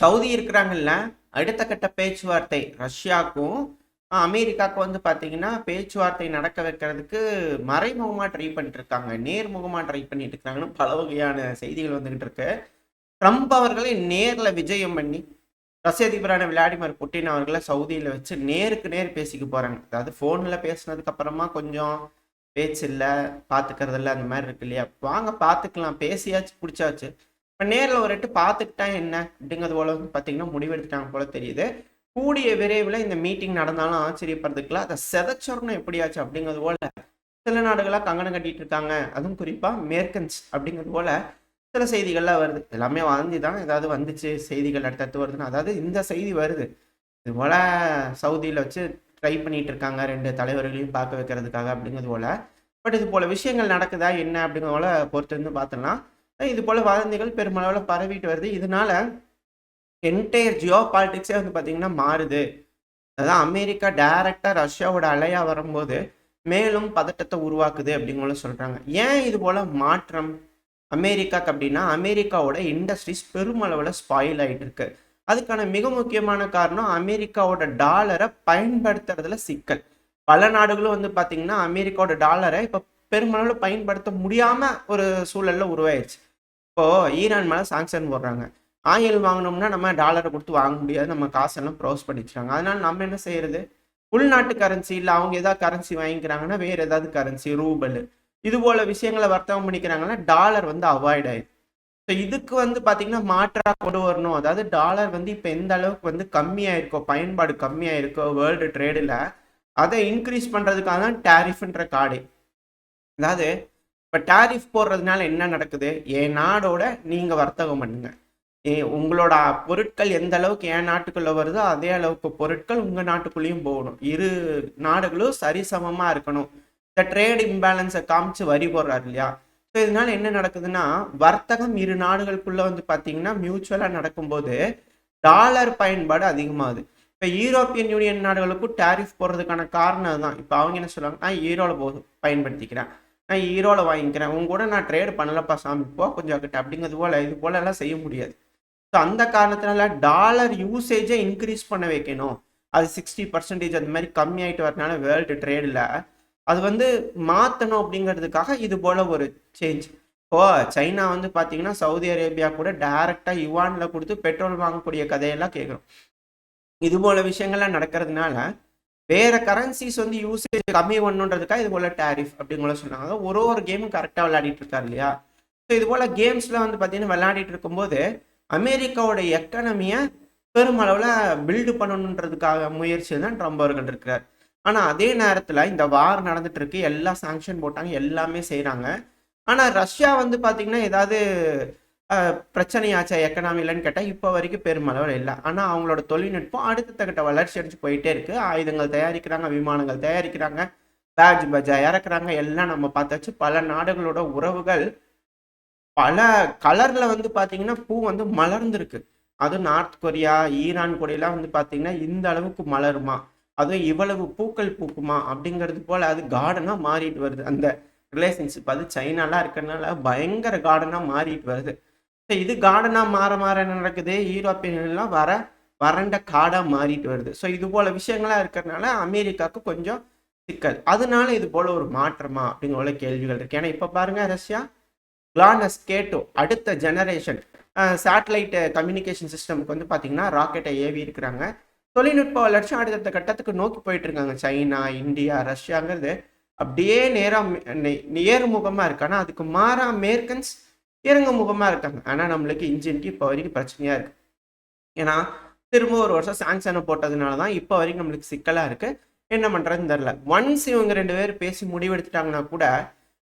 Saudi இருக்கிறாங்கல்ல, அடுத்த கட்ட பேச்சுவார்த்தை ரஷ்யாக்கும் அமெரிக்காவுக்கும் வந்து பார்த்தீங்கன்னா பேச்சுவார்த்தை நடக்க வைக்கிறதுக்கு மறைமுகமாக ட்ரை பண்ணிட்டு இருக்காங்க, நேர்முகமாக ட்ரை பண்ணிட்டு இருக்காங்கன்னு பல வகையான செய்திகள் வந்துகிட்டு இருக்கு. ட்ரம்ப் அவர்களை நேரில் விஜயம் பண்ணி ரஷ்ய அதிபரான விளாடிமிர் புட்டின் அவர்களை சவுதியில் வச்சு நேருக்கு நேர் பேசிக்க போறாங்க. அதாவது ஃபோனில் பேசினதுக்கு அப்புறமா கொஞ்சம் பேச்சு இல்லை, பார்த்துக்கிறது இல்லை, அந்த மாதிரி இருக்கு இல்லையா. வாங்க பார்த்துக்கலாம், பேசியாச்சு பிடிச்சாச்சு. இப்போ நேரில் ஒரு எட்டு பார்த்துக்கிட்டா என்ன அப்படிங்கிறது போல வந்து பார்த்தீங்கன்னா முடிவெடுத்துட்டாங்க போல தெரியுது. கூடிய விரைவில் இந்த மீட்டிங் நடந்தாலும் ஆச்சரியப்படுறதுக்குல அதை செதச்சோர்னு எப்படியாச்சு அப்படிங்கிறது போல சில நாடுகளாக கங்கணம் கட்டிட்டு இருக்காங்க. அதுவும் குறிப்பாக மேற்கன்ஸ் அப்படிங்கிறது போல சில செய்திகள்லாம் வருது. எல்லாமே வாந்தி தான், ஏதாவது வந்துச்சு செய்திகள் அடுத்தடுத்து வருதுன்னு. அதாவது இந்த செய்தி வருது, இது போல சவுதியில் வச்சு ட்ரை பண்ணிட்டு இருக்காங்க ரெண்டு தலைவர்களையும் பார்க்க வைக்கிறதுக்காக அப்படிங்கிறது போல. பட் இது போல விஷயங்கள் நடக்குதா என்ன அப்படிங்கிறது போல பொறுத்து இருந்து பார்த்தோம்னா இது போல வதந்திகள் பெருமளவில் பரவிட்டு வருது. இதனால என்டையர் ஜியோ பாலிட்டிக்ஸே வந்து பார்த்தீங்கன்னா மாறுது. அதான் அமெரிக்கா டைரக்டா ரஷ்யாவோட அலையா வரும்போது மேலும் பதட்டத்தை உருவாக்குது அப்படிங்கிற சொல்றாங்க. ஏன் இது போல மாற்றம் அமெரிக்காக்கு அப்படின்னா, அமெரிக்காவோட இண்டஸ்ட்ரீஸ் பெருமளவில் ஸ்பாயில் ஆகிட்டு இருக்கு. அதுக்கான மிக முக்கியமான காரணம் அமெரிக்காவோட டாலரை பயன்படுத்துறதுல சிக்கல். பல நாடுகளும் வந்து பார்த்தீங்கன்னா அமெரிக்காவோட டாலரை இப்போ பெருமளவில் பயன்படுத்த முடியாம ஒரு சூழல்ல உருவாயிருச்சு. இப்போ ஈரான் மேலே சாங்ஷன் போடுறாங்க. ஆயில் வாங்கினோம்னா நம்ம டாலரை கொடுத்து வாங்க முடியாது, நம்ம காசெல்லாம் ப்ரௌஸ் பண்ணிச்சுறாங்க. அதனால நம்ம என்ன செய்யறது, உள்நாட்டு கரன்சி இல்லை, அவங்க ஏதாவது கரன்சி வாங்கிக்கிறாங்கன்னா வேற ஏதாவது கரன்சி, ரூபல், இது போல விஷயங்களை வர்த்தகம் பண்ணிக்கிறாங்கன்னா டாலர் வந்து அவாய்ட் ஆயிடுது. ஸோ இதுக்கு வந்து பார்த்தீங்கன்னா மாற்றாக கொண்டு வரணும். அதாவது டாலர் வந்து இப்போ எந்த அளவுக்கு வந்து கம்மியாயிருக்கோ, பயன்பாடு கம்மியாயிருக்கோ வேர்ல்டு ட்ரேடில், அதை இன்க்ரீஸ் பண்ணுறதுக்காக தான் டேரிஃப்ன்ற கார்டு. அதாவது இப்போ டேரிஃப் போடுறதுனால என்ன நடக்குது, என் நாடோட நீங்கள் வர்த்தகம் பண்ணுங்க, உங்களோட பொருட்கள் எந்த அளவுக்கு என் நாட்டுக்குள்ளே வருதோ அதே அளவுக்கு பொருட்கள் உங்கள் நாட்டுக்குள்ளேயும் போகணும், இரு நாடுகளும் சரிசமமாக இருக்கணும். இந்த ட்ரேட் இம்பேலன்ஸை காமிச்சு வரி போடுறாரு இல்லையா. ஸோ இதனால என்ன நடக்குதுன்னா வர்த்தகம் இரு நாடுகளுக்குள்ளே வந்து பார்த்தீங்கன்னா மியூச்சுவலாக நடக்கும்போது டாலர் பயன்பாடு அதிகமாகுது. இப்போ யூரோப்பியன் யூனியன் நாடுகளுக்கும் டேரிஃப் போடுறதுக்கான காரணம் தான். இப்போ அவங்க என்ன சொல்லுவாங்க, நான் ஈரோவில் பயன்படுத்திக்கிறேன், நான் ஈரோவில் வாங்கிக்கிறேன், உங்க கூட நான் ட்ரேட் பண்ணலப்பா சாமி போ கொஞ்சம் கிட்ட அப்படிங்கிறது போல இது போல எல்லாம் செய்ய முடியாது. ஸோ அந்த காரணத்தினால டாலர் யூசேஜை இன்க்ரீஸ் பண்ண வைக்கணும். அது 60% அந்த மாதிரி கம்மியாயிட்டு வரனால வேர்ல்டு ட்ரேடில் அது வந்து மாற்றணும் அப்படிங்கிறதுக்காக இது போல ஒரு சேஞ்ச். இப்போ சைனா வந்து பார்த்தீங்கன்னா சவுதி அரேபியா கூட டைரக்டாக யுவானில் கொடுத்து பெட்ரோல் வாங்கக்கூடிய கதையெல்லாம் கேட்குறோம். இது போல விஷயங்கள்லாம் நடக்கிறதுனால வேற கரன்சிஸ் வந்து யூசேஜ் கம்மி பண்ணுன்றதுக்காக இது போல டேரிஃப் அப்படிங்கிற சொன்னாங்க. ஒரு கேமும் கரெக்டாக விளையாடிட்டு இருக்காரு இல்லையா. ஸோ இது போல கேம்ஸ்ல வந்து பார்த்தீங்கன்னா விளையாடிட்டு இருக்கும்போது அமெரிக்காவோட எக்கனமியை பெருமளவில் பில்டு பண்ணணுன்றதுக்காக முயற்சி தான் ட்ரம்ப் அவர்கள் இருக்கிறார். ஆனால் அதே நேரத்தில் இந்த வார் நடந்துட்டு இருக்கு, எல்லா சாங்ஷன் போட்டாங்க, எல்லாமே செய்கிறாங்க. ஆனால் ரஷ்யா வந்து பார்த்தீங்கன்னா ஏதாவது பிரச்சனையாச்சா எக்கனாமிலன்னு கேட்டால் இப்போ வரைக்கும் பெருமளவில் இல்லை. ஆனால் அவங்களோட தொழில்நுட்பம் அடுத்த கட்ட வளர்ச்சி அடைஞ்சு போயிட்டே இருக்கு. ஆயுதங்கள் தயாரிக்கிறாங்க, விமானங்கள் தயாரிக்கிறாங்க, பேட்ஜ் பஜ்ஜா இறக்குறாங்க, எல்லாம் நம்ம பார்த்தாச்சு. பல நாடுகளோட உறவுகள் பல கலர்ல வந்து பார்த்தீங்கன்னா பூ வந்து மலர்ந்துருக்கு. அதுவும் நார்த் கொரியா, ஈரான் கூடலாம் வந்து பார்த்தீங்கன்னா இந்த அளவுக்கு மலருமா, அதுவும் இவ்வளவு பூக்கள் பூக்குமா அப்படிங்கிறது போல அது கார்டனாக மாறிட்டு வருது. அந்த ரிலேஷன்ஷிப் அது சைனாலாம் இருக்கிறதுனால பயங்கர கார்டனாக மாறிட்டு வருது. ஸோ இது கார்டனாக மாற மாற என்ன நடக்குது, யூரோப்பியன்லாம் வறண்ட காடாக மாறிட்டு வருது. ஸோ இது போல விஷயங்களாக இருக்கிறதுனால அமெரிக்காவுக்கு கொஞ்சம் சிக்கல். அதனால இது போல ஒரு மாற்றமா அப்படிங்கிற கேள்விகள் இருக்கு. ஏன்னா இப்போ பாருங்க ரஷ்யா கிளானஸ் கேட்டோ அடுத்த ஜெனரேஷன் சேட்டலைட் கம்யூனிகேஷன் சிஸ்டமுக்கு வந்து பார்த்தீங்கன்னா ராக்கெட்டை ஏவி இருக்கிறாங்க. தொழில்நுட்ப வளர்ச்சி அடுத்த கட்டத்துக்கு நோக்கி போயிட்டு இருக்காங்க. சைனா, இந்தியா, ரஷ்யாங்கிறது அப்படியே நேர்முகமாக இருக்கு. ஆனால் அதுக்கு மாறா அமெரிக்கன்ஸ் இறங்க முகமாக இருக்காங்க. ஆனால் நம்மளுக்கு இன்ஜின்க்கு இப்போ வரைக்கும் பிரச்சனையாக இருக்கு. ஏன்னா திரும்ப ஒரு வருஷம் சாங்ஷனை போட்டதுனால தான் இப்போ வரைக்கும் நம்மளுக்கு சிக்கலாக இருக்கு. என்ன பண்ணுறதுன்னு தெரில. ஒன்ஸ் இவங்க ரெண்டு பேர் பேசி முடிவெடுத்துட்டாங்கன்னா கூட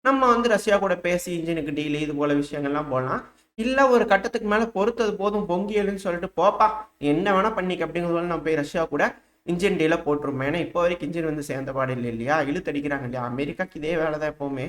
நம்ம வந்து ரஷ்யா கூட பேசி இன்ஜினுக்கு டீல் இது போல விஷயங்கள்லாம் போடலாம். இல்லை ஒரு கட்டத்துக்கு மேலே பொறுத்தது போதும் பொங்கியலுன்னு சொல்லிட்டு போப்பா என்ன வேணா பண்ணிக்க அப்படிங்கிறது நம்ம போய் ரஷ்யா கூட இன்ஜின் டீலை போட்டுருவோம். ஏன்னா இப்போ வரைக்கும் இன்ஜின் வந்து சேர்ந்த பாடு இல்லை இல்லையா, இழுத்தடிக்கிறாங்க இல்லையா. அமெரிக்காக்கு இதே வேலை தான் எப்போவுமே.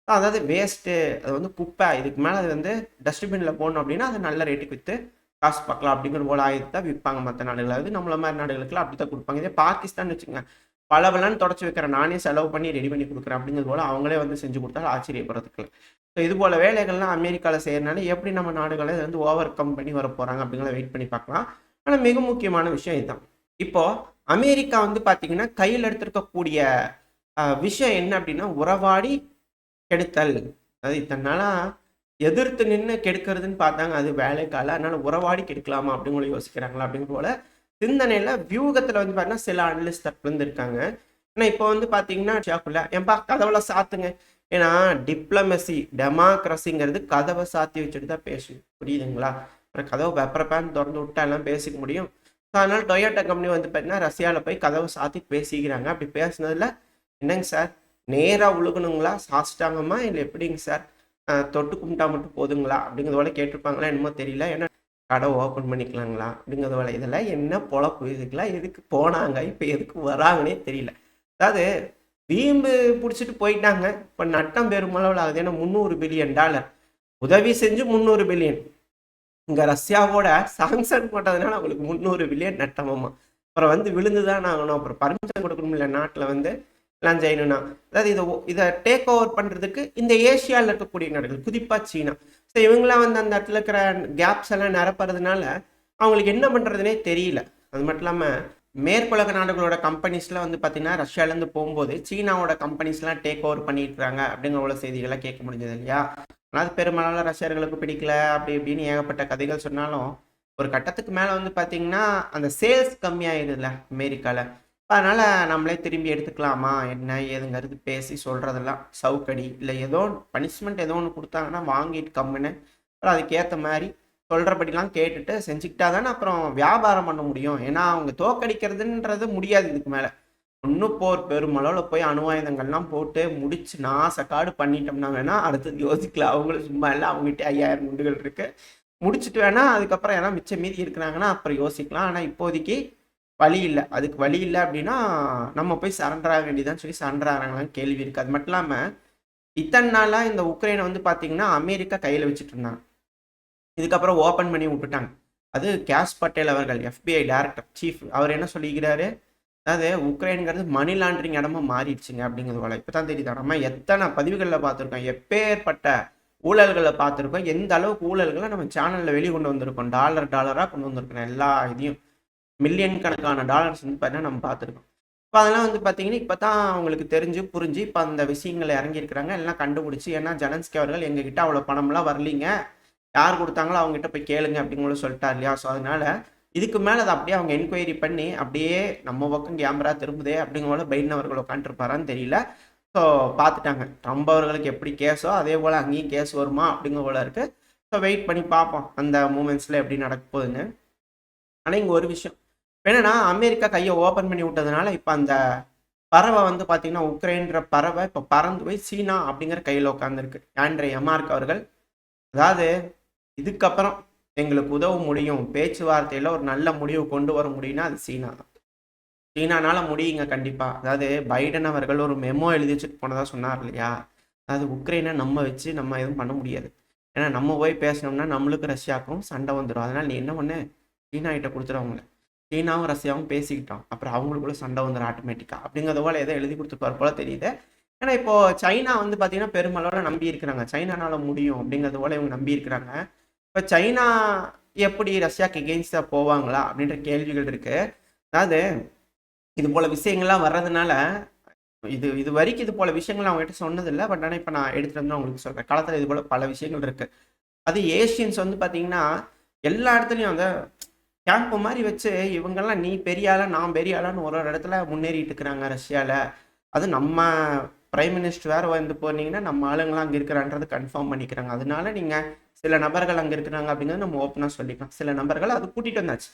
அதாவது வேஸ்ட்டு, அது வந்து குப்பை, இதுக்கு மேலே அது வந்து டஸ்ட்பினில் போடணும் அப்படின்னா அது நல்ல ரேட்டுக்கு விற்று காசு பார்க்கலாம் அப்படிங்கிற போல ஆயுதத்தை விற்பாங்க மற்ற நாடுகள். அதாவது நம்மள மாதிரி நாடுகளுக்குலாம் அப்படி தான் கொடுப்பாங்க. இதே பாகிஸ்தான் வச்சுக்கோங்க, பளபளன்னு தொடச்சி வைக்கிறேன், நானே செலவு பண்ணி ரெடி பண்ணி கொடுக்குறேன் அப்படிங்கிறது போல அவங்களே வந்து செஞ்சு கொடுத்தாலும் ஆச்சரியப்படுறதுக்கு இல்லை. ஸோ இது போல வேலைகள்லாம் அமெரிக்காவில் செய்யறதுனால எப்படி நம்ம நாடுகளை இதை வந்து ஓவர் கம் பண்ணி வர போகிறாங்க அப்படிங்கிறத வெயிட் பண்ணி பார்க்கலாம். ஆனால் மிக முக்கியமான விஷயம் இதுதான். இப்போ அமெரிக்கா வந்து பார்த்தீங்கன்னா கையில் எடுத்திருக்கக்கூடிய விஷயம் என்ன அப்படின்னா உறவாடி கெடுத்தல். அதாவது இத்தனை நாளாக எதிர்த்து நின்று கெடுக்கிறதுன்னு பார்த்தாங்க, அது வேலைக்கால. அதனால உறவாடி கெடுக்கலாமா அப்படிங்கிற யோசிக்கிறாங்களா அப்படிங்கிற போல சிந்தனையில் வியூகத்தில் வந்து பார்த்தீங்கன்னா சில அனலிஸ்ட் இருந்திருக்காங்க. ஆனால் இப்போ வந்து பார்த்தீங்கன்னா ஷாக்குள்ள ஏன்பா கதவுல சாத்துங்க. ஏன்னா டிப்ளமசி டெமோக்ரஸிங்கிறது கதவை சாத்தி வச்சுட்டு தான் பேசும், புரியுதுங்களா? அப்புறம் கதவை பெப்பரப்பான்னு திறந்து விட்டா எல்லாம் பேசிக்க முடியும். ஸோ அதனால டொயோட்டா கம்பெனி வந்து பார்த்தீங்கன்னா ரஷ்யாவில் போய் கதவை சாத்தி பேசிக்கிறாங்க. அப்படி பேசுனதுல என்னங்க சார் நேராக உழுகணுங்களா, சாஸ்டாங்கம்மா, இல்லை எப்படிங்க சார் தொட்டு கும்பிட்டா மட்டும் போதுங்களா அப்படிங்கிறது போல கேட்டிருப்பாங்களா என்னமோ தெரியல. ஏன்னா கடை ஓப்பன் பண்ணிக்கலாங்களா அப்படிங்கிறது போல இதெல்லாம் என்ன பொழப்பு, இதுக்கெல்லாம் எதுக்கு போனாங்க, இப்போ எதுக்கு வராங்கன்னே தெரியல. அதாவது வீம்பு பிடிச்சிட்டு போயிட்டாங்க. இப்போ நட்டம் பெருமளவில் ஆகுது. ஏன்னா $300 பில்லியன் உதவி செஞ்சு $300 பில்லியன். இங்கே ரஷ்யாவோட சாங்ஷன் போட்டதுனால அவங்களுக்கு $300 பில்லியன் நட்டமாமா. அப்புறம் வந்து விழுந்துதான் ஆகணும். அப்புறம் பர்மிஷன் கொடுக்கணும் இல்லை நாட்டில் வந்து எல்லாம் செய்யணும்னா. அதாவது இதை டேக் ஓவர் பண்ணுறதுக்கு இந்த ஏஷியாவில் இருக்கக்கூடிய நாடுகள், குறிப்பாக சீனா. ஸோ இவங்களாம் வந்து அந்த இடத்துல இருக்கிற கேப்ஸ் எல்லாம் நிரப்புறதுனால அவங்களுக்கு என்ன பண்ணுறதுனே தெரியல. அது மட்டும் இல்லாமல் மேற்குலக நாடுகளோட கம்பெனிஸ்லாம் வந்து பார்த்தீங்கன்னா ரஷ்யாவிலேருந்து போகும்போது சீனாவோட கம்பெனிஸ்லாம் டேக் ஓவர் பண்ணிட்டுருக்காங்க அப்படிங்கிற உள்ள செய்திகள்லாம் கேட்க முடிஞ்சது இல்லையா? அது பெரும்பாலான ரஷ்யர்களுக்கு பிடிக்கல அப்படி இப்படின்னு ஏகப்பட்ட கதைகள் சொன்னாலும் ஒரு கட்டத்துக்கு மேலே வந்து பார்த்தீங்கன்னா அந்த சேல்ஸ் கம்மியாயிடுதுல அமெரிக்காவில். அதனால் நம்மளே திரும்பி எடுத்துக்கலாமா என்ன ஏதுங்கிறது பேசி சொல்கிறதெல்லாம் சவுக்கடி. இல்லை ஏதோ பனிஷ்மெண்ட் ஏதோ ஒன்று கொடுத்தாங்கன்னா வாங்கிட்டு கம்முன்னு அப்புறம் அதுக்கேற்ற மாதிரி சொல்கிறபடிலாம் கேட்டுட்டு செஞ்சுக்கிட்டா தானே அப்புறம் வியாபாரம் பண்ண முடியும். ஏன்னா அவங்க தோக்கடிக்கிறதுன்றது முடியாது. இதுக்கு மேலே ஒன்றும் போர் பெருமளவில் போய் அணு ஆயுதங்கள்லாம் போட்டு முடிச்சு நாசக்காடு பண்ணிட்டோம்னா வேணால் அடுத்தது யோசிக்கலாம். அவங்களும் சும்மா இல்லை, அவங்ககிட்ட 5000 குண்டுகள் இருக்குது. முடிச்சுட்டு வேணால் அதுக்கப்புறம் ஏன்னா மிச்சம் மீதி இருக்கிறாங்கன்னா அப்புறம் யோசிக்கலாம். ஆனால் இப்போதைக்கு வழி இல்லை. அதுக்கு வழி இல்லை அப்படின்னா நம்ம போய் சரண்டர் ஆக வேண்டியதான்னு சொல்லி சரண்டர் ஆகிறாங்களான்னு கேள்வி இருக்குது. அது மட்டும் இல்லாமல் இத்தனை நாளாக இந்த உக்ரைனை வந்து பார்த்தீங்கன்னா அமெரிக்கா கையில் வச்சுட்டு இருந்தாங்க. இதுக்கப்புறம் ஓப்பன் பண்ணி விட்டுட்டாங்க. அது கேஷ் பட்டேல் அவர்கள், FBI டைரக்டர் சீஃப், அவர் என்ன சொல்லிக்கிறாரு, அதாவது உக்ரைனுங்கிறது மணி லாண்டரிங் இடமா மாறிடுச்சுங்க அப்படிங்கிறது போல. இப்போ தான் தெரியுதா நம்ம எத்தனை பதிவுகளில் பார்த்துருக்கோம், எப்பேற்பட்ட ஊழல்களை பார்த்துருக்கோம், எந்த அளவுக்கு ஊழல்களை நம்ம சேனலில் வெளியே கொண்டு வந்திருக்கோம். டாலராக கொண்டு வந்திருக்கோம். எல்லா இதையும் மில்லியன் கணக்கான டாலர்ஸ் வந்து பார்த்தீங்கன்னா நம்ம பார்த்துருக்கோம். இப்போ அதெல்லாம் வந்து பார்த்தீங்கன்னா இப்போ தான் அவங்களுக்கு தெரிஞ்சு புரிஞ்சு இப்போ அந்த விஷயங்களை இறங்கியிருக்கிறாங்க, எல்லாம் கண்டுபிடிச்சி. ஏன்னா ஜெலன்ஸ்கி அவர்கள் எங்ககிட்ட அவ்வளோ பணம்லாம் வரலீங்க, யார் கொடுத்தாங்களோ அவங்ககிட்ட போய் கேளுங்க அப்படிங்களும் சொல்லிட்டார் இல்லையா? ஸோ அதனால இதுக்கு மேலே அதை அப்படியே அவங்க என்கொயரி பண்ணி அப்படியே நம்ம பக்கம் கேமரா திரும்புதே அப்படிங்கிற பைடன் அவர்கள் உட்காந்துருப்பாரான்னு தெரியல. ஸோ பார்த்துட்டாங்க. ட்ரம்ப் அவர்களுக்கு எப்படி கேஸோ அதே போல் அங்கேயும் கேஸ் வருமா அப்படிங்கிற போல இருக்குது. ஸோ வெயிட் பண்ணி பார்ப்போம் அந்த மூமெண்ட்ஸில் எப்படி நடக்க போகுதுன்னு. ஆனால் இங்கே ஒரு விஷயம் என்னன்னா அமெரிக்கா கையை ஓப்பன் பண்ணி விட்டதுனால இப்போ அந்த பறவை வந்து பார்த்தீங்கன்னா உக்ரைன்ற பறவை இப்போ பறந்து போய் சீனா அப்படிங்கிற கையில் உட்காந்துருக்கு. ஆண்ட்ரே எமார்க் அவர்கள், அதாவது இதுக்கப்புறம் எங்களுக்கு உதவ முடியும், பேச்சுவார்த்தையில் ஒரு நல்ல முடிவு கொண்டு வர முடியும்னா அது சீனா தான். சீனானால முடியுங்க கண்டிப்பாக. அதாவது பைடன் அவர்கள் ஒரு மெமோ எழுதி வச்சுட்டு போனதாக சொன்னார் இல்லையா? அதாவது உக்ரைனை நம்ம வச்சு நம்ம எதுவும் பண்ண முடியாது. ஏன்னா நம்ம போய் பேசினோம்னா நம்மளுக்கு ரஷ்யாவுக்கும் சண்டை வந்துடும். அதனால் நீ என்ன பண்ணு, சீனா கிட்ட கொடுத்துருவாங்கள. சீனாவும் ரஷ்யாவும் பேசிக்கிட்டோம், அப்புறம் அவங்களுக்குள்ள சண்டை வந்துடும் ஆட்டோமேட்டிக்காக அப்படிங்கிறத போல ஏதோ எழுதி கொடுத்துருப்பார் போல தெரியுது. ஏன்னா இப்போ சைனா வந்து பார்த்தீங்கன்னா பெருமளவில் நம்பி இருக்கிறாங்க, சைனானால முடியும் அப்படிங்கிறது போல இவங்க நம்பி இருக்கிறாங்க. இப்போ சைனா எப்படி ரஷ்யாவுக்கு எகெயின்ஸ்டாக போவாங்களா அப்படின்ற கேள்விகள் இருக்கு. அதாவது இது போல விஷயங்கள்லாம் வர்றதுனால இது வரைக்கும் இது போல விஷயங்கள் அவங்ககிட்ட சொன்னதில்லை. பட் ஆனால் இப்போ நான் எடுத்துகிட்டு வந்து உங்களுக்கு சொல்கிறேன். காலத்தில் இது போல பல விஷயங்கள் இருக்கு. அது ஏஷியன்ஸ் வந்து பார்த்தீங்கன்னா எல்லா இடத்துலையும் அந்த கேம்ப் மாதிரி வச்சு இவங்கெல்லாம் நீ பெரிய ஆளா நான் பெரிய ஆளான்னு ஒரு இடத்துல முன்னேறிட்டு இருக்கிறாங்க ரஷ்யாவில். அது நம்ம பிரைம் மினிஸ்டர் வேறு வந்து போனீங்கன்னா நம்ம ஆளுங்களாம் அங்கே இருக்கிறான்றது கன்ஃபார்ம் பண்ணிக்கிறாங்க. அதனால நீங்கள் சில நபர்கள் அங்கே இருக்கிறாங்க அப்படிங்கிறது நம்ம ஓப்பனாக சொல்லிக்கலாம். சில நபர்கள் அது கூட்டிகிட்டு வந்தாச்சு,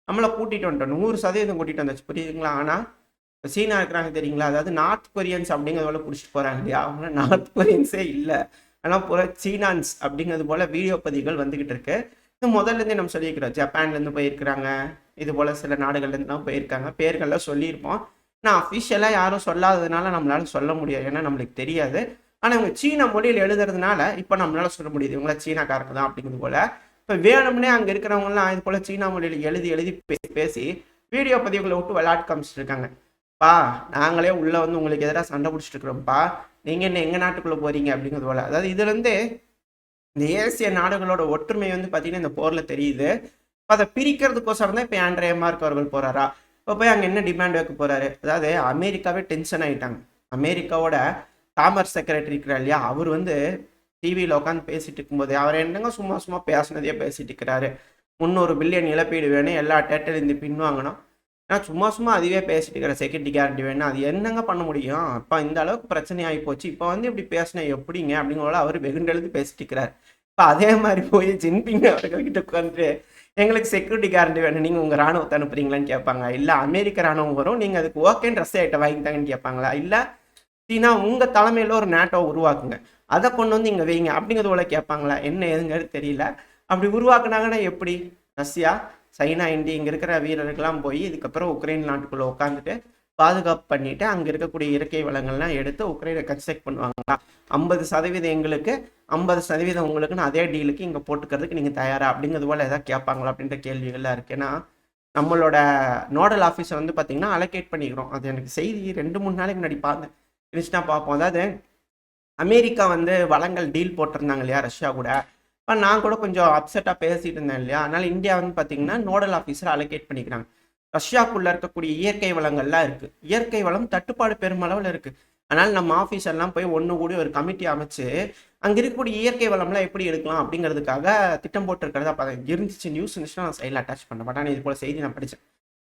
நம்மளை கூட்டிகிட்டு வந்துட்டோம், 100% கூட்டிகிட்டு வந்தாச்சு, புரியுதுங்களா? ஆனால் சீனா இருக்கிறாங்க தெரியுங்களா, அதாவது நார்த் கொரியன்ஸ் அப்படிங்கிறதோட பிடிச்சிட்டு போகிறாங்க இல்லையா? அவங்க நார்த் கொரியன்ஸே இல்லை, ஆனால் பூரா சீனான்ஸ் அப்படிங்கிறது போல் வீடியோ பதிவுகள் வந்துக்கிட்டு இருக்கு. இது முதல்லேருந்தே நம்ம சொல்லியிருக்கிறோம். ஜப்பான்லேருந்து போயிருக்கிறாங்க, இது போல் சில நாடுகள்லேருந்துலாம் போயிருக்காங்க. பேர்கள்லாம் சொல்லியிருப்போம். நான் அஃபிஷியலாக யாரும் சொல்லாததுனால நம்மளால சொல்ல முடியாது, ஏன்னா நம்மளுக்கு தெரியாது. ஆனால் இவங்க சீனா மொழியில் எழுதுறதுனால இப்போ நம்மளால சொல்ல முடியுது இவங்கள சீனாக்காரங்க தான் அப்படிங்கிறது போல். இப்போ வேணும்னே அங்கே இருக்கிறவங்கலாம் இது போல் சீனா மொழியில் எழுதி பேசி வீடியோ பதிவுகளை விட்டு விளையாட்டு காமிச்சிட்டு இருக்காங்க. பா நாங்களே உள்ள வந்து உங்களுக்கு எதிராக சண்டை பிடிச்சிட்டு இருக்கிறோம்ப்பா, நீங்க என்ன எங்க நாட்டுக்குள்ள போறீங்க அப்படிங்கிறது போல. அதாவது இதுல இருந்து இந்த ஏசிய நாடுகளோட ஒற்றுமை வந்து பார்த்தீங்கன்னா இந்த போர்ல தெரியுது. அதை பிரிக்கிறதுக்கோசரம் தான் இப்போ ஆண்ட்ரே மார்க் அவர்கள் போறாரா? இப்போ போய் அங்கே என்ன டிமாண்ட் வைக்க போறாரு? அதாவது அமெரிக்காவே டென்ஷன் ஆயிட்டாங்க. அமெரிக்காவோட காமர்ஸ் செக்ரட்டரி இருக்கிறார் இல்லையா, அவர் வந்து டிவியில் உட்காந்து பேசிட்டு இருக்கும்போது அவர் என்னங்க சும்மா சும்மா பேசினதே பேசிட்டு இருக்கிறாரு. 300 பில்லியன் இழப்பீடு வேணும், எல்லா டேட்டில் இந்த பின்வாங்கணும். நான் சும்மா சும்மா அதுவே பேசிட்டு இருக்கிறேன், செக்யூரிட்டி கேரண்டி வேணும், அது என்னங்க பண்ண முடியும்? அப்போ இந்த அளவுக்கு பிரச்சனை ஆகி போச்சு, இப்போ வந்து இப்படி பேசினா எப்படிங்க அப்படிங்கிற அவர் வெகுண்டெழுந்து பேசிட்டு இருக்கிறார். இப்போ அதே மாதிரி போய் ஜின்பிங் அவர்கள்கிட்ட உட்காந்துட்டு எங்களுக்கு செக்யூரிட்டி கேரண்டி வேணும், நீங்கள் உங்கள் ராணுவத்தை அனுப்புறீங்களான்னு கேட்பாங்க. இல்லை அமெரிக்க ராணுவம் வரும், நீங்கள் அதுக்கு ஓகேன்னு ரஷ்யா ஐட்டம் வாங்கிட்டாங்கன்னு கேட்பாங்களா? இல்லை சீனா உங்கள் தலைமையில் ஒரு நேட்டோ உருவாக்குங்க, அதை கொண்டு வந்து இங்கே வைங்க அப்படிங்கிறது போல கேட்பாங்களா? என்ன ஏதுங்கிறது தெரியல. அப்படி உருவாக்குனாங்கன்னா எப்படி? ரஷ்யா, சைனா, இந்தியா இங்கே இருக்கிற வீரர்கள்லாம் போய் இதுக்கப்புறம் உக்ரைன் நாட்டுக்குள்ளே உட்காந்துட்டு பாதுகாப்பு பண்ணிட்டு அங்கே இருக்கக்கூடிய இயற்கை வளங்கள்லாம் எடுத்து உக்ரைனை கன்ஸ்ட்ரக்ட் பண்ணுவாங்களா? 50% எங்களுக்கு 50% உங்களுக்குன்னு அதே டீலுக்கு இங்கே போட்டுக்கிறதுக்கு நீங்கள் தயாரா அப்படிங்கிறது போல் எதாவது கேட்பாங்களா அப்படின்ற கேள்விகள்லாம் இருக்குது. ஏன்னா நம்மளோட நோடல் ஆஃபீஸர் வந்து பார்த்தீங்கன்னா அலோகேட் பண்ணிக்கிறோம். அது எனக்கு செய்தி 2-3 நாளைக்கு முன்னாடி பார்த்தேன், இருந்துச்சுன்னா பார்ப்போம். அதாவது அமெரிக்கா வந்து வளங்கள் டீல் போட்டிருந்தாங்க இல்லையா ரஷ்யா கூட, இப்போ நான் கூட கொஞ்சம் அப்செட்டாக பேசிட்டு இருந்தேன் இல்லையா, அதனால இந்தியா வந்து பார்த்தீங்கன்னா நோடல் ஆஃபீஸர் அலோகேட் பண்ணிக்கிறாங்க. ரஷ்யாக்குள்ள இருக்கக்கூடிய இயற்கை வளங்கள்லாம் இருக்குது, இயற்கை வளம் தட்டுப்பாடு பெருமளவில் இருக்குது. அதனால் நம்ம ஆஃபீஸர்லாம் போய் ஒன்று கூடி ஒரு கமிட்டி அமைச்சு அங்கே இருக்கக்கூடிய இயற்கை வளம்லாம் எப்படி எடுக்கலாம் அப்படிங்கிறதுக்காக திட்டம் போட்டிருக்கிறதா பார்த்தேன். இருந்துச்சு, நியூஸ் இருந்துச்சுன்னா நான் சைடில் அட்டாச் பண்ண மாட்டேன். ஆனால் இது போல் செய்தி நான் படித்தேன்,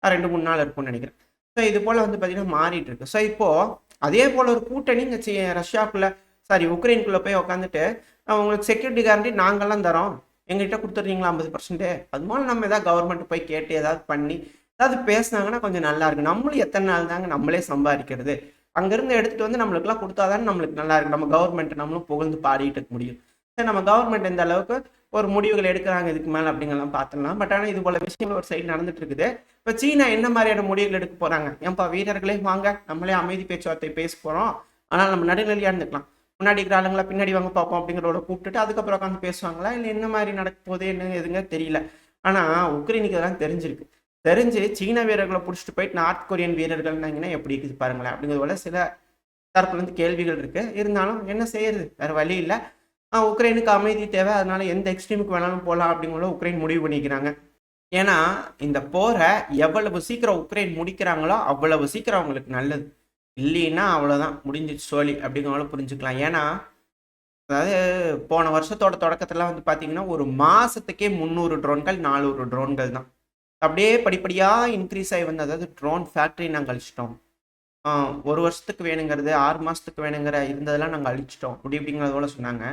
2-3 நாள் இருக்கும்னு நினைக்கிறேன். ஸோ இது போல் வந்து பார்த்தீங்கன்னா மாறிட்டு இருக்கு. ஸோ இப்போது அதே போல் ஒரு கூட்டணி இங்கே ரஷ்யாக்குள்ளே சாரி உக்ரைனுக்குள்ளே போய் உட்காந்துட்டு உங்களுக்கு செக்யூரிட்டி கேரண்டி நாங்கள்லாம் தரோம், எங்கள்கிட்ட கொடுத்துட்றீங்களா 50%, அது மாதிரி நம்ம ஏதாவது கவர்மெண்ட் போய் கேட்டு ஏதாவது பண்ணி ஏதாவது பேசினாங்கன்னா கொஞ்சம் நல்லா இருக்கு. நம்மளும் எத்தனை நாள் தாங்க நம்மளே சம்பாதிக்கிறது, அங்கேருந்து எடுத்துகிட்டு வந்து நம்மளுக்குலாம் கொடுத்தாதானே நம்மளுக்கு நல்லா இருக்கு, நம்ம கவர்மெண்ட் நம்மளும் புகழ்ந்து பாடிட்டு இருக்க முடியும். சரி, நம்ம கவர்மெண்ட் எந்த அளவுக்கு ஒரு முடிவுகள் எடுக்கிறாங்க இதுக்கு மேலே அப்படிங்கலாம் பார்த்துடலாம். பட் ஆனால் இது போல விஷயங்கள் ஒரு சைடு நடந்துட்டு இருக்குது. இப்போ சீனா என்ன மாதிரியான முடிவுகள் எடுக்க போகிறாங்க? ஏன்பா வீரர்களே வாங்க, நம்மளே அமைதி பேச்சுவார்த்தை பேச போகிறோம், ஆனால் நம்ம நடுநிலையாக இருந்துக்கலாம், முன்னாடி இருக்கிற ஆளுங்களா பின்னாடி வாங்க பார்ப்போம் அப்படிங்கிறத கூப்பிட்டுட்டு அதுக்கப்புறம் உட்காந்து பேசுவாங்களா, இல்லை என்ன மாதிரி நடக்க போகுது என்ன எதுங்க தெரியல. ஆனால் உக்ரைனுக்கு இதெல்லாம் தெரிஞ்சிருக்கு. தெரிஞ்சு சீன வீரர்களை பிடிச்சிட்டு போயிட்டு நார்த் கொரியன் வீரர்கள்னாங்கன்னா எப்படி இருக்குது பாருங்களேன் அப்படிங்கிறது போல சில தரப்புலேருந்து கேள்விகள் இருக்கு. இருந்தாலும் என்ன செய்யறது, வேற வழி இல்லை. உக்ரைனுக்கு அமைதி தேவை, அதனால எந்த எக்ஸ்ட்ரீமுக்கு வேணாலும் போகலாம் அப்படிங்கிறத உக்ரைன் முடிவு பண்ணிக்கிறாங்க. ஏன்னா இந்த போரை எவ்வளவு சீக்கிரம் உக்ரைன் முடிக்கிறாங்களோ அவ்வளவு சீக்கிரம் அவங்களுக்கு நல்லது. இல்லைன்னா அவ்வளோதான், முடிஞ்சிச்சு சோழி அப்படிங்கிறவங்களும் புரிஞ்சுக்கலாம். ஏன்னா அதாவது போன வருஷத்தோட தொடக்கத்துல வந்து பார்த்தீங்கன்னா ஒரு மாசத்துக்கே 300 ட்ரோன்கள் 400 ட்ரோன்கள் தான். அப்படியே படிப்படியாக இன்க்ரீஸ் ஆகி வந்து, அதாவது ட்ரோன் ஃபேக்ட்ரி நாங்கள் அழிச்சிட்டோம், 1 வருஷத்துக்கு வேணுங்கிறது 6 மாதத்துக்கு வேணுங்கிற இருந்ததெல்லாம் நாங்கள் அழிச்சிட்டோம் அப்படி இப்படிங்கிறது போல சொன்னாங்க.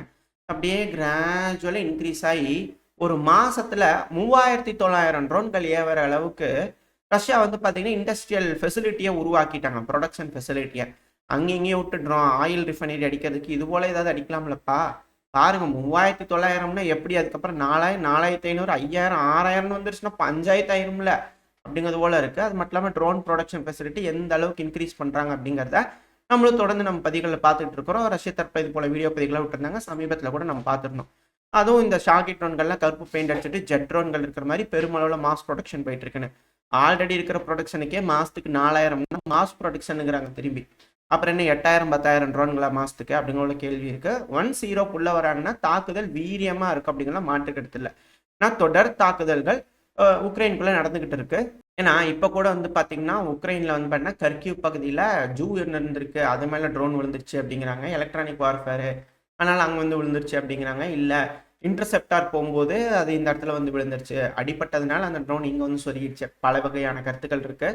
அப்படியே கிராஜுவலாக இன்க்ரீஸ் ஆகி ஒரு மாசத்துல 3900 ட்ரோன்கள் ஏவற அளவுக்கு ரஷ்யா வந்து பார்த்தீங்கன்னா இண்டஸ்ட்ரியல் ஃபெசிலிட்டியை உருவாக்கிட்டாங்க, ப்ரொடக்ஷன் ஃபெசிலிட்டியை. அங்கேயும் விட்டுடுறோம் ஆயில் ரிஃபைனரி அடிக்கிறதுக்கு, இது போல ஏதாவது அடிக்கலாம்லப்பா. பாருங்க 3900னா எப்படி, அதுக்கப்புறம் 4000 4500 5000 6000 வந்துருச்சுன்னா 5000 ஆயிரும்ல அப்படிங்கிறது போல இருக்கு. அது மட்டும் இல்லாமல் ட்ரோன் ப்ரொடக்ஷன் ஃபெசிலிட்டி எந்த அளவுக்கு இன்க்ரீஸ் பண்றாங்க அப்படிங்கிறத நம்மளும் தொடர்ந்து நம்ம பதிவுகளில் பார்த்துட்டு இருக்கிறோம். ரஷ்ய தரப்பு இது போல வீடியோ பதிவுகளை விட்டுருந்தாங்க, சமீபத்தில் கூட நம்ம பார்த்துருந்தோம். அதுவும் இந்த ஷாக்கி ட்ரோன்கள்லாம் கருப்பு பெயிண்ட் அடிச்சுட்டு ஜெட் ட்ரோன்கள் இருக்கிற மாதிரி பெருமளவில் மாஸ் ப்ரொடக்ஷன் போயிட்டு இருக்குன்னு. ஆல்ரெடி இருக்கிற ப்ரொடக்ஷனுக்கே மாசத்துக்கு 4000 மாஸ் ப்ரொடக்ஷனுங்கிறாங்க திரும்பி. அப்புறம் என்ன 8000 10,000 ட்ரோன்களா மாசத்துக்கு அப்படிங்கிற கேள்வி இருக்கு. 1-0 வராங்கன்னா தாக்குதல் வீரியமா இருக்கு அப்படிங்கிற மாற்றுக்கிறது இல்லை. ஆனால் தொடர் தாக்குதல்கள் உக்ரைனுக்குள்ள நடந்துகிட்டு இருக்கு. ஏன்னா இப்போ கூட வந்து பார்த்தீங்கன்னா உக்ரைனில் வந்து பார்த்தீங்கன்னா கர்கிவ் பகுதியில் ஜூ இருந்திருக்கு, அது மேலே ட்ரோன் விழுந்துருச்சு அப்படிங்கிறாங்க. எலக்ட்ரானிக் வார்ஃபேரு, ஆனால் அங்கே வந்து விழுந்துருச்சு அப்படிங்கிறாங்க. இல்லை இன்டர்செப்டார் போகும்போது அது இந்த இடத்துல வந்து விழுந்துருச்சு, அடிப்பட்டதுனால அந்த ட்ரோன் இங்கே வந்து சொருகிடுச்சு. பல வகையான கருத்துக்கள் இருக்கு.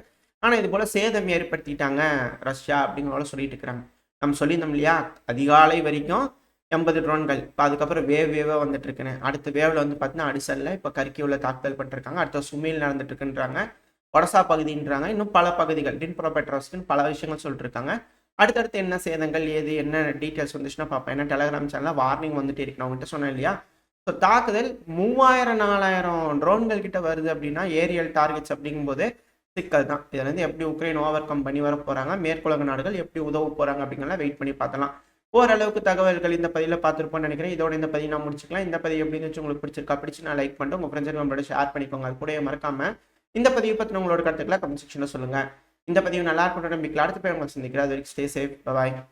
ஆனால் இது போல் சேதம் ஏற்படுத்திட்டாங்க ரஷ்யா அப்படிங்கிறத சொல்லிட்டு இருக்கிறாங்க. நம்ம சொல்லியிருந்தோம் இல்லையா, அதிகாலை வரைக்கும் 80 ட்ரோன்கள், இப்போ அதுக்கப்புறம் வேவாக வந்துட்டு இருக்குன்னு. அடுத்த வேவில் வந்து பார்த்தீங்கன்னா அடிசலில் இப்போ கர்கிவ்வில் தாக்குதல் பண்ணிருக்காங்க, அடுத்த சுமில் நடந்துட்டு இருக்குன்றாங்க, ஒடசா பகுதின்றாங்க, இன்னும் பல பகுதிகள் டின்ப்ரோபெட்ரோஸ்க்குன்னு பல விஷயங்கள் சொல்லிட்டு இருக்காங்க. அடுத்தடுத்து என்ன சேதங்கள் ஏது என்ன டீட்டெயில்ஸ் வந்துச்சுன்னா பார்ப்பேன். ஏன்னா டெலகிராம் சேனலில் வார்னிங் வந்துட்டு இருக்கு, நான் உங்கள்கிட்ட சொன்னேன் இல்லையா. ஸோ தாக்குதல் 3000-4000 ட்ரோன்கள் கிட்ட வருது அப்படின்னா ஏரியல் டார்கெட்ஸ் அப்படிங்கும்போது சிக்கல் தான். இதுல இருந்து எப்படி உக்ரைன் ஓவர் கம் பண்ணி வர போறாங்க, மேற்குலக நாடுகள் எப்படி உதவ போறாங்க அப்படிங்கலாம் வெயிட் பண்ணி பார்த்தலாம். ஓரளவுக்கு தகவல்கள் இந்த பதிவில் பார்த்துருப்போம்னு நினைக்கிறேன். இதோட இந்த பதிவு நான் முடிச்சுக்கலாம். இந்த பதிவு எப்படி இருந்துச்சு, உங்களுக்கு பிடிச்சிருக்கா, பிடிச்சி நான் லைக் பண்ணிட்டு உங்க ஃப்ரெண்ட்ஸ் நம்மளோட ஷேர் பண்ணிக்கோங்க. அது கூட மறக்காம இந்த பதிவு பற்றி உங்களோட கருத்துக்களை கமெண்ட் செக்ஷன்ல சொல்லுங்க. இந்த பதிவு நல்லா இருக்கணும் நம்பிக்கை அடுத்த போய் உங்களை சந்திக்கிறேன். அது வரைக்கும் ஸ்டே சேஃப். பாய்.